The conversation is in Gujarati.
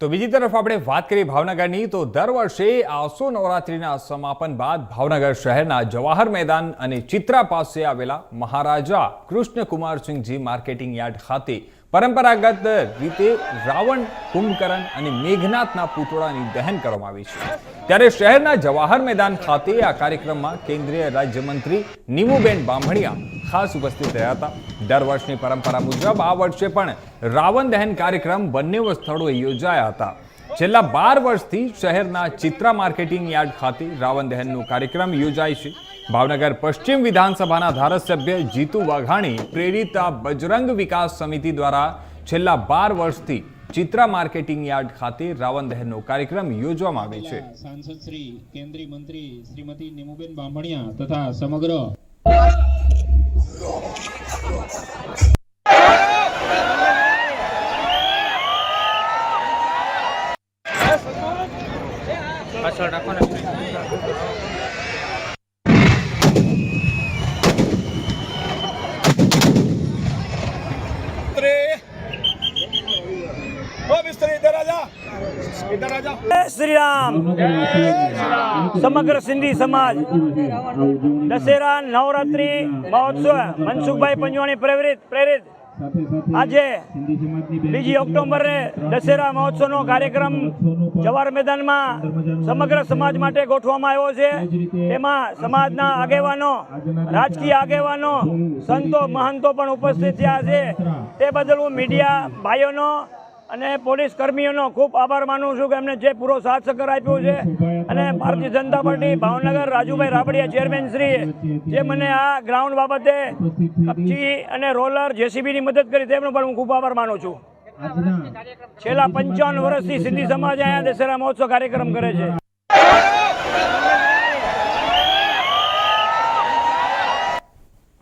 તો બીજી તરફ આપણે વાત કરીએ ભાવનગરની, તો દર વર્ષે આસો નવરાત્રિના સમાપન બાદ ભાવનગર શહેરના જવાહર મેદાન અને ચિત્રા પાસે આવેલા મહારાજા કૃષ્ણકુમારસિંહજી માર્કેટિંગ યાર્ડ ખાતે પરંપરાગત રીતે રાવણ, કુંભકર્ણ અને મેઘનાથના પુતળાની દહન કરવામાં આવી છે। ત્યારે શહેરના જવાહર મેદાન ખાતે આ કાર્યક્રમમાં કેન્દ્રીય રાજ્યમંત્રી નીમુબેન બાંભણિયા ખાસ ઉપસ્થિત રહ્યા હતા। દર વર્ષની પરંપરા મુજબ આ વર્ષે પણ રાવણ દહન કાર્યક્રમ બંને સ્થળોએ યોજાયા હતા। છેલ્લા 12 વર્ષથી શહેરના ચિત્રા માર્કેટિંગ યાર્ડ ખાતે રાવણ દહનનો કાર્યક્રમ યોજાય છે। ભાવનગર પશ્ચિમ વિધાનસભાના ધારાસભ્ય જીતુ વાઘાણી પ્રેરિત આ બજરંગ વિકાસ સમિતિ દ્વારા છેલ્લા 12 વર્ષથી ચિત્રા માર્કેટિંગ યાર્ડ ખાતે રાવણ દહનનો કાર્યક્રમ યોજવામાં આવે છે। सांसद श्री केंद्रीय मंत्री श्रीमती नीमूबेन बांभणिया तथा समग्र श्री राम समग्र सिंधी समाज दशहरा नवरात्रि महोत्सव मनसुखभाई पंजवाणी प्रेरित आज 2 ऑक्टोबर दशहरा महोत्सव कार्यक्रम जवाहर मैदान में समग्र समाज माटे गोठवामां आव्यो छे। तेमां समाजना आगेवानो, राजकीय आगेवानो, संतो महंतो पण उपस्थित थया छे। ते बदल हूँ मीडिया भाईओनो અને પોલીસ કર્મીઓનો ખૂબ આભાર માનું છું કે એમને જે પૂરો સાથ સહકાર આપ્યો છે। અને ભારતીય જનતા પાર્ટી ભાવનગર રાજુભાઈ રાબડિયા ચેરમેન શ્રી જે મને આ ગ્રાઉન્ડ બાબતે કપચી અને રોલર જેસીબીની મદદ કરી તેમનો પણ હું ખૂબ આભાર માનું છું। છેલ્લા 55 વર્ષથી સિંધી સમાજ અહીંયા દશેરા મહોત્સવ કાર્યક્રમ કરે છે।